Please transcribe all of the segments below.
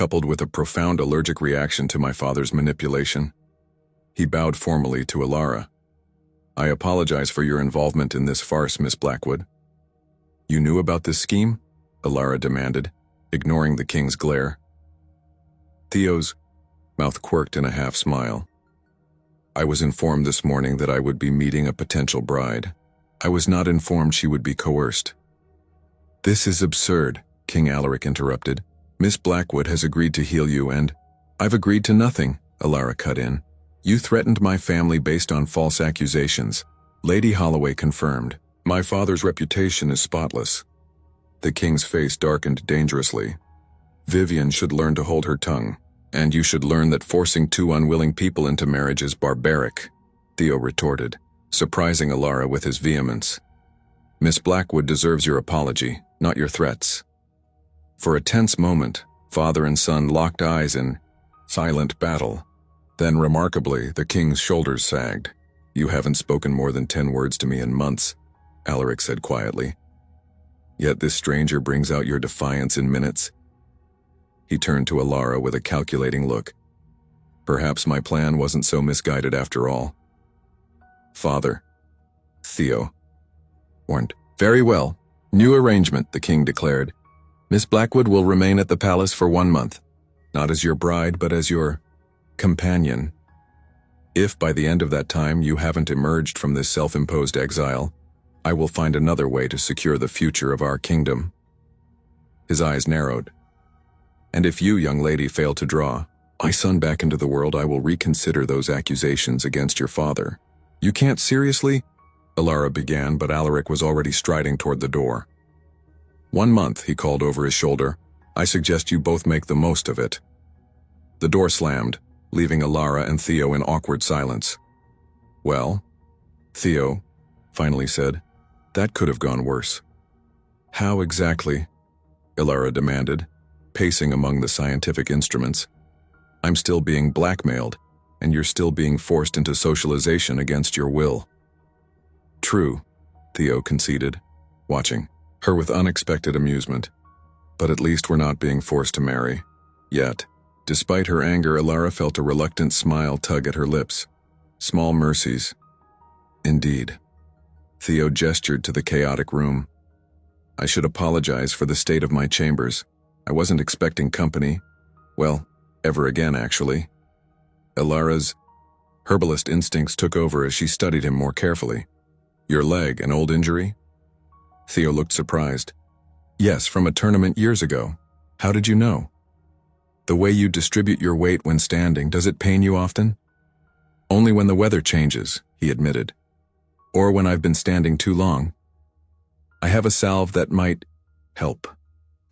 coupled with a profound allergic reaction to my father's manipulation. He bowed formally to Alara. I apologize for your involvement in this farce, Miss Blackwood. You knew about this scheme? Alara demanded, ignoring the king's glare. Theo's mouth quirked in a half-smile. I was informed this morning that I would be meeting a potential bride. I was not informed she would be coerced. This is absurd, King Alaric interrupted. Miss Blackwood has agreed to heal you and— I've agreed to nothing, Alara cut in. You threatened my family based on false accusations. Lady Holloway confirmed. My father's reputation is spotless. The king's face darkened dangerously. Vivian should learn to hold her tongue, and you should learn that forcing two unwilling people into marriage is barbaric, Theo retorted, surprising Alara with his vehemence. Miss Blackwood deserves your apology, not your threats. For a tense moment, father and son locked eyes in silent battle. Then, remarkably, the king's shoulders sagged. You haven't spoken more than 10 words to me in months, Alaric said quietly. Yet this stranger brings out your defiance in minutes. He turned to Alara with a calculating look. Perhaps my plan wasn't so misguided after all. Father, Theo warned. Very well. New arrangement, the king declared. Miss Blackwood will remain at the palace for 1 month, not as your bride, but as your companion. If by the end of that time you haven't emerged from this self-imposed exile, I will find another way to secure the future of our kingdom. His eyes narrowed. And if you, young lady, fail to draw my son back into the world, I will reconsider those accusations against your father. You can't seriously? Alara began, but Alaric was already striding toward the door. 1 month, he called over his shoulder. I suggest you both make the most of it. The door slammed, leaving Alara and Theo in awkward silence. Well, Theo finally said, that could have gone worse. How exactly? Alara demanded, pacing among the scientific instruments. I'm still being blackmailed, and you're still being forced into socialization against your will. True, Theo conceded, watching her with unexpected amusement. But at least we're not being forced to marry. Yet. Despite her anger, Alara felt a reluctant smile tug at her lips. Small mercies. Indeed. Theo gestured to the chaotic room. I should apologize for the state of my chambers. I wasn't expecting company. Well, ever again, actually. Alara's herbalist instincts took over as she studied him more carefully. Your leg, an old injury? Theo looked surprised. Yes, from a tournament years ago. How did you know? The way you distribute your weight when standing, does it pain you often? Only when the weather changes, he admitted. Or when I've been standing too long. I have a salve that might help,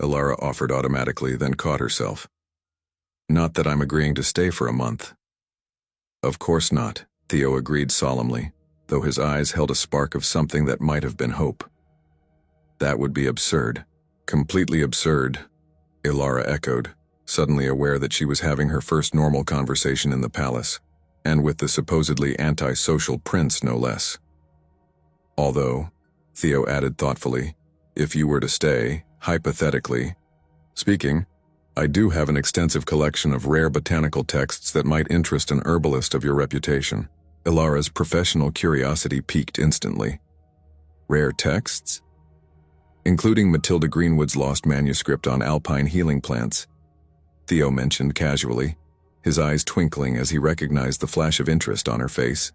Alara offered automatically, then caught herself. Not that I'm agreeing to stay for a month. Of course not, Theo agreed solemnly, though his eyes held a spark of something that might have been hope. That would be absurd. Completely absurd, Alara echoed, suddenly aware that she was having her first normal conversation in the palace, and with the supposedly antisocial prince no less. Although, Theo added thoughtfully, if you were to stay, hypothetically speaking, I do have an extensive collection of rare botanical texts that might interest an herbalist of your reputation. Alara's professional curiosity piqued instantly. Rare texts? Including Matilda Greenwood's lost manuscript on alpine healing plants, Theo mentioned casually, his eyes twinkling as he recognized the flash of interest on her face.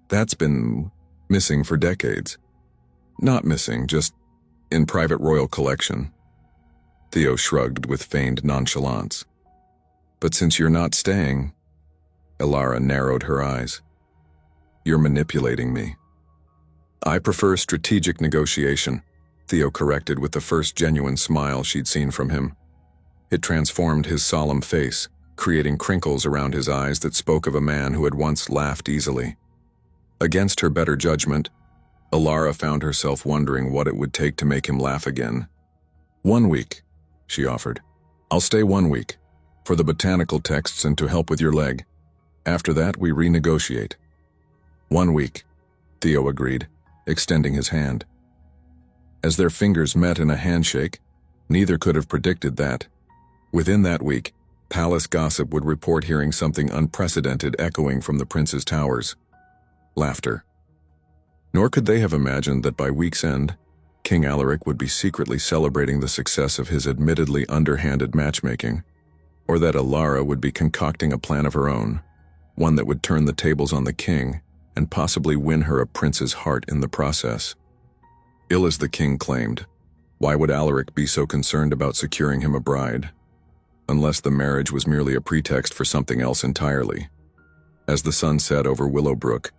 That's been missing for decades. Not missing, just in private royal collection. Theo shrugged with feigned nonchalance. But since you're not staying, Alara narrowed her eyes. You're manipulating me. I prefer strategic negotiation, Theo corrected with the first genuine smile she'd seen from him. It transformed his solemn face, creating crinkles around his eyes that spoke of a man who had once laughed easily. Against her better judgment, Alara found herself wondering what it would take to make him laugh again. 1 week, she offered. I'll stay 1 week, for the botanical texts and to help with your leg. After that, we renegotiate. 1 week, Theo agreed, extending his hand. As their fingers met in a handshake, neither could have predicted that. Within that week, palace gossip would report hearing something unprecedented echoing from the prince's towers. Laughter. Nor could they have imagined that by week's end, King Alaric would be secretly celebrating the success of his admittedly underhanded matchmaking, or that Alara would be concocting a plan of her own, one that would turn the tables on the king and possibly win her a prince's heart in the process. Ill as the king claimed, why would Alaric be so concerned about securing him a bride, unless the marriage was merely a pretext for something else entirely? As the sun set over Willowbrook,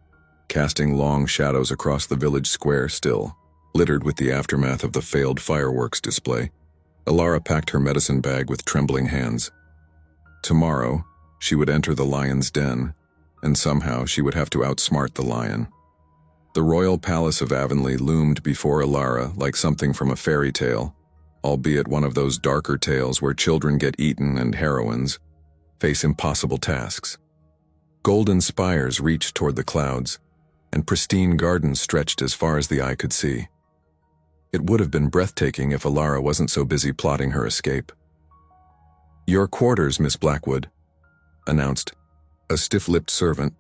casting long shadows across the village square still, littered with the aftermath of the failed fireworks display, Alara packed her medicine bag with trembling hands. Tomorrow, she would enter the lion's den, and somehow she would have to outsmart the lion. The royal palace of Avonlea loomed before Alara like something from a fairy tale, albeit one of those darker tales where children get eaten and heroines face impossible tasks. Golden spires reached toward the clouds, and pristine gardens stretched as far as the eye could see. It would have been breathtaking if Alara wasn't so busy plotting her escape. "Your quarters, Miss Blackwood," announced a stiff-lipped servant,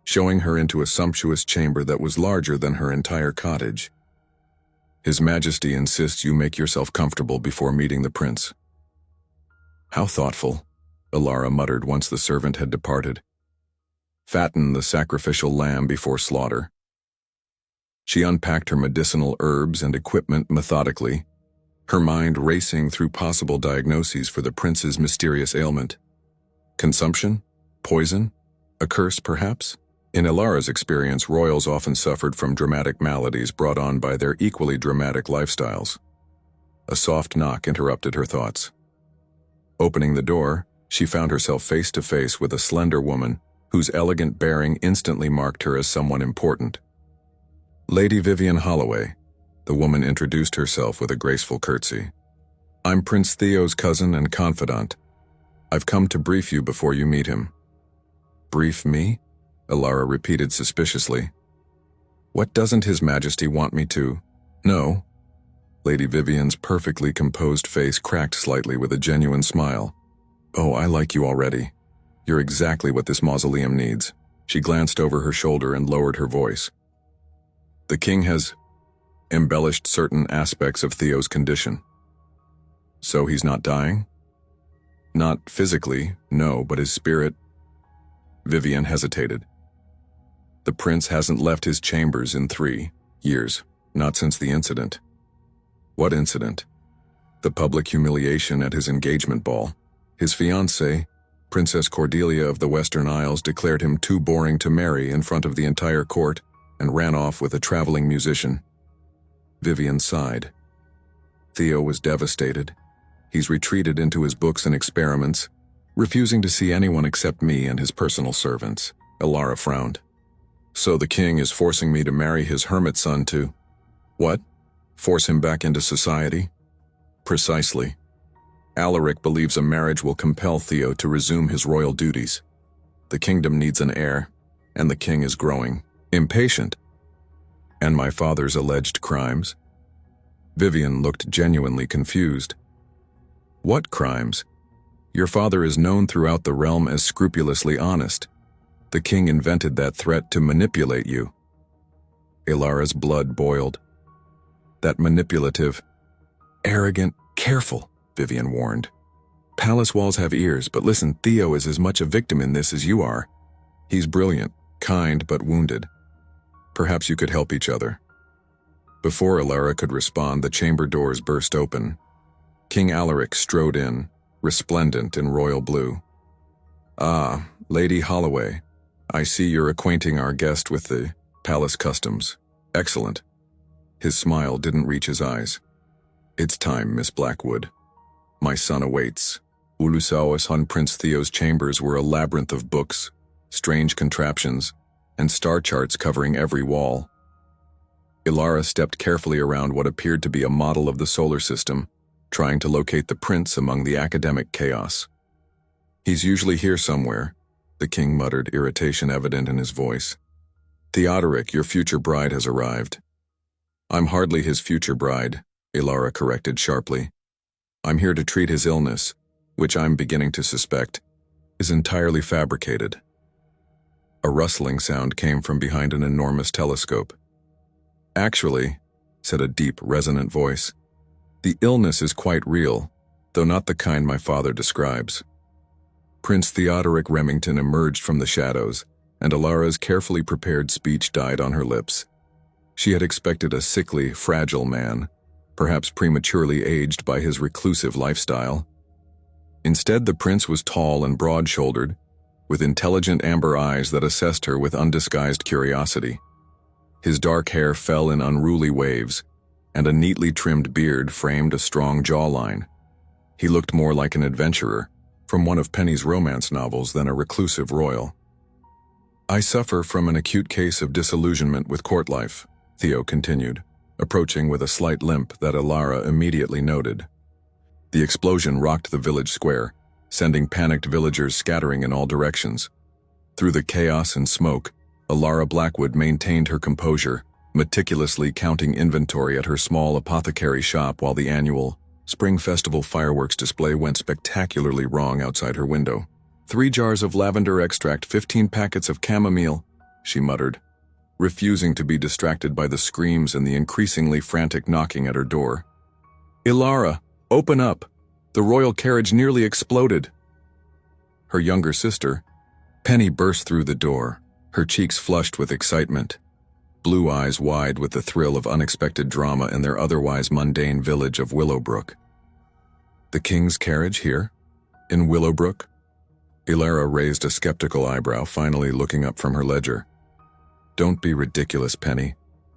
showing her into a sumptuous chamber that was larger than her entire cottage. "His Majesty insists you make yourself comfortable before meeting the prince." "How thoughtful," Alara muttered once the servant had departed. "Fatten the sacrificial lamb before slaughter." She unpacked her medicinal herbs and equipment methodically, her mind racing through possible diagnoses for the prince's mysterious ailment. Consumption? Poison? A curse, perhaps? In Alara's experience, royals often suffered from dramatic maladies brought on by their equally dramatic lifestyles. A soft knock interrupted her thoughts. Opening the door, she found herself face to face with a slender woman whose elegant bearing instantly marked her as someone important. "Lady Vivian Holloway," the woman introduced herself with a graceful curtsy. "I'm Prince Theo's cousin and confidant. I've come to brief you before you meet him." "Brief me?" Alara repeated suspiciously. "What doesn't His Majesty want me to?" "No." Lady Vivian's perfectly composed face cracked slightly with a genuine smile. "Oh, I like you already. You're exactly what this mausoleum needs." She glanced over her shoulder and lowered her voice. "The king has embellished certain aspects of Theo's condition." "So he's not dying?" "Not physically, no, but his spirit—" Vivian hesitated. "The prince hasn't left his chambers in 3 years, not since the incident." "What incident?" "The public humiliation at his engagement ball. His fiancée, Princess Cordelia of the Western Isles, declared him too boring to marry in front of the entire court and ran off with a traveling musician." Vivian sighed. "Theo was devastated. He's retreated into his books and experiments, refusing to see anyone except me and his personal servants." Alara frowned. "So the king is forcing me to marry his hermit son to—" "What? Force him back into society?" "Precisely. Alaric believes a marriage will compel Theo to resume his royal duties. The kingdom needs an heir, and the king is growing impatient." "And my father's alleged crimes?" Vivian looked genuinely confused. "What crimes? Your father is known throughout the realm as scrupulously honest. The king invented that threat to manipulate you." Alara's blood boiled. "That manipulative, arrogant, careful," Vivian warned. "Palace walls have ears, but listen, Theo is as much a victim in this as you are. He's brilliant, kind, but wounded. Perhaps you could help each other." Before Alara could respond, the chamber doors burst open. King Alaric strode in, resplendent in royal blue. "Ah, Lady Holloway, I see you're acquainting our guest with the palace customs. Excellent." His smile didn't reach his eyes. "It's time, Miss Blackwood. My son awaits." Ulusawas on Prince Theo's chambers were a labyrinth of books, strange contraptions, and star charts covering every wall. Alara stepped carefully around what appeared to be a model of the solar system, trying to locate the prince among the academic chaos. "He's usually here somewhere," the king muttered, irritation evident in his voice. "Theodoric, your future bride has arrived." "I'm hardly his future bride," Alara corrected sharply. "I'm here to treat his illness, which I'm beginning to suspect is entirely fabricated. A rustling sound came from behind an enormous telescope. "Actually," said a deep, resonant voice, "the illness is quite real, though not the kind my father describes." Prince Theodoric Remington emerged from the shadows, and Alara's carefully prepared speech died on her lips. She had expected a sickly, fragile man, perhaps prematurely aged by his reclusive lifestyle. Instead, the prince was tall and broad-shouldered, with intelligent amber eyes that assessed her with undisguised curiosity. His dark hair fell in unruly waves, and a neatly trimmed beard framed a strong jawline. He looked more like an adventurer from one of Penny's romance novels than a reclusive royal. "I suffer from an acute case of disillusionment with court life," Theo continued, approaching with a slight limp that Alara immediately noted. The explosion rocked the village square, sending panicked villagers scattering in all directions. Through the chaos and smoke, Alara Blackwood maintained her composure, meticulously counting inventory at her small apothecary shop while the annual Spring Festival fireworks display went spectacularly wrong outside her window. 3 jars of lavender extract, 15 packets of chamomile," she muttered, refusing to be distracted by the screams and the increasingly frantic knocking at her door. "Ilara, open up! The royal carriage nearly exploded." Her younger sister, Penny, burst through the door, her cheeks flushed with excitement, blue eyes wide with the thrill of unexpected drama in their otherwise mundane village of Willowbrook. "The king's carriage here? In Willowbrook?" Ilara raised a skeptical eyebrow, finally looking up from her ledger. "Don't be ridiculous, Penny.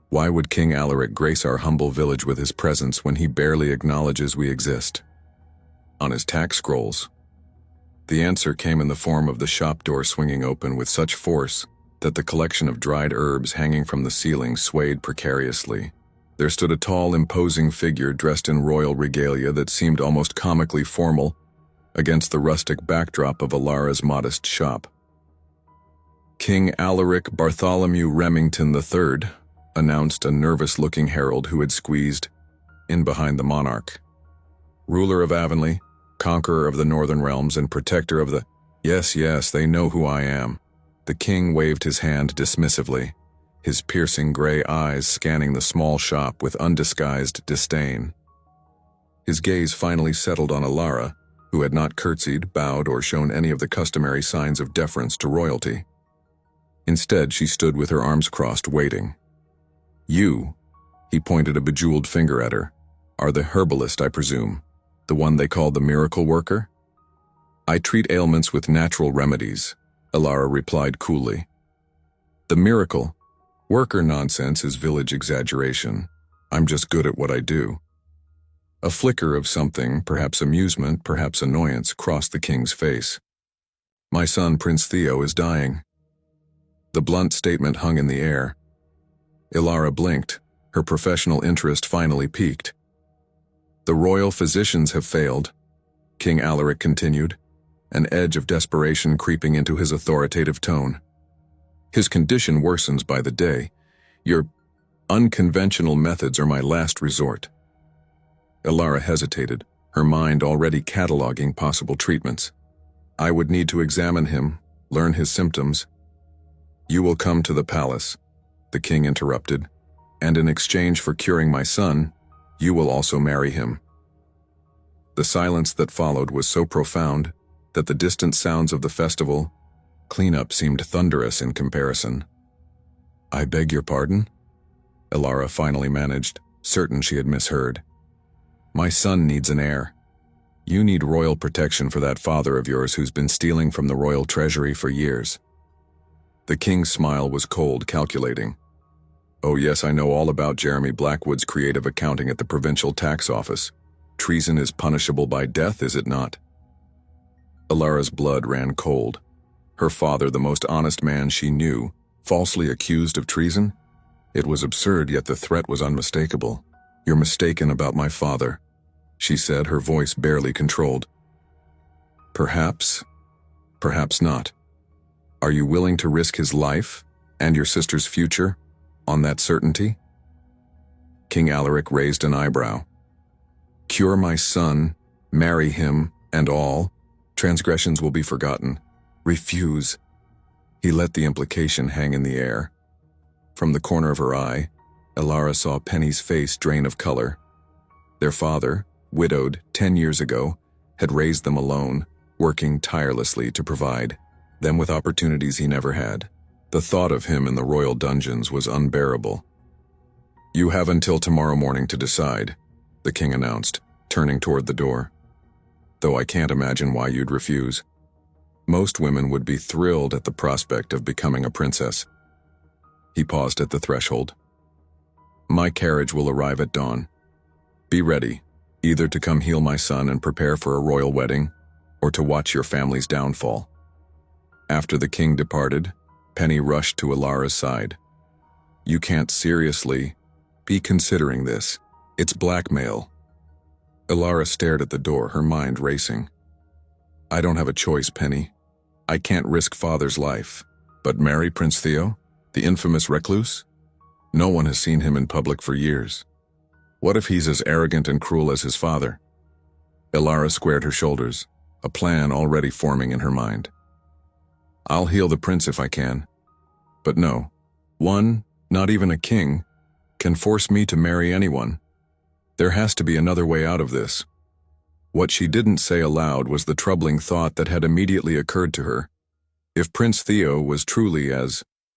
Why would King Alaric grace our humble village with his presence when he barely acknowledges we exist? On his tax scrolls." The answer came in the form of the shop door swinging open with such force that the collection of dried herbs hanging from the ceiling swayed precariously. There stood a tall, imposing figure dressed in royal regalia that seemed almost comically formal against the rustic backdrop of Alara's modest shop. "King Alaric Bartholomew Remington III," announced a nervous-looking herald who had squeezed in behind the monarch. "Ruler of Avonlea, conqueror of the Northern Realms, and protector of the—" Yes, they know who I am." The king waved his hand dismissively, his piercing gray eyes scanning the small shop with undisguised disdain. His gaze finally settled on Alara, who had not curtsied, bowed, or shown any of the customary signs of deference to royalty. Instead, she stood with her arms crossed, waiting. "You," he pointed a bejeweled finger at her, "are the herbalist, I presume, the one they call the miracle worker?" "I treat ailments with natural remedies," Alara replied coolly. "The miracle worker nonsense is village exaggeration. I'm just good at what I do." A flicker of something, perhaps amusement, perhaps annoyance, crossed the king's face. "My son, Prince Theo, is dying." The blunt statement hung in the air. Ilara blinked, her professional interest finally piqued. "The royal physicians have failed," King Alaric continued, an edge of desperation creeping into his authoritative tone. "His condition worsens by the day. Your unconventional methods are my last resort." Ilara hesitated, her mind already cataloging possible treatments. "I would need to examine him, learn his symptoms." "You will come to the palace," the king interrupted, "and in exchange for curing my son, you will also marry him." The silence that followed was so profound that the distant sounds of the festival cleanup seemed thunderous in comparison. "I beg your pardon?" Ilara finally managed, certain she had misheard. "My son needs an heir. You need royal protection for that father of yours who's been stealing from the royal treasury for years." The king's smile was cold, calculating. "Oh yes, I know all about Jeremy Blackwood's creative accounting at the provincial tax office. Treason is punishable by death, is it not?" Alara's blood ran cold. Her father, the most honest man she knew, falsely accused of treason? It was absurd, yet the threat was unmistakable. "You're mistaken about my father," she said, her voice barely controlled. "Perhaps, perhaps not. Are you willing to risk his life and your sister's future on that certainty?" King Alaric raised an eyebrow. "Cure my son, marry him, And all transgressions will be forgotten. Refuse. He let the implication hang in the air. From the corner of her eye, Elara saw Penny's face drain of color. Their father, widowed 10 years ago, had raised them alone, working tirelessly to provide, them with opportunities he never had. The thought of him in the royal dungeons was unbearable. "You have until tomorrow morning to decide," the king announced, turning toward the door. "Though I can't imagine why you'd refuse. Most women would be thrilled at the prospect of becoming a princess." He paused at the threshold. "My carriage will arrive at dawn. Be ready, either to come heal my son and prepare for a royal wedding, or to watch your family's downfall." After the king departed, Penny rushed to Elara's side. "You can't seriously be considering this. It's blackmail." Elara stared at the door, her mind racing. "I don't have a choice, Penny. I can't risk father's life. But marry Prince Theo, the infamous recluse? No one has seen him in public for years. What if he's as arrogant and cruel as his father?" Elara squared her shoulders, a plan already forming in her mind. "I'll heal the prince if I can. But no, one, not even a king, can force me to marry anyone. There has to be another way out of this." What she didn't say aloud was the troubling thought that had immediately occurred to her. If Prince Theo was truly as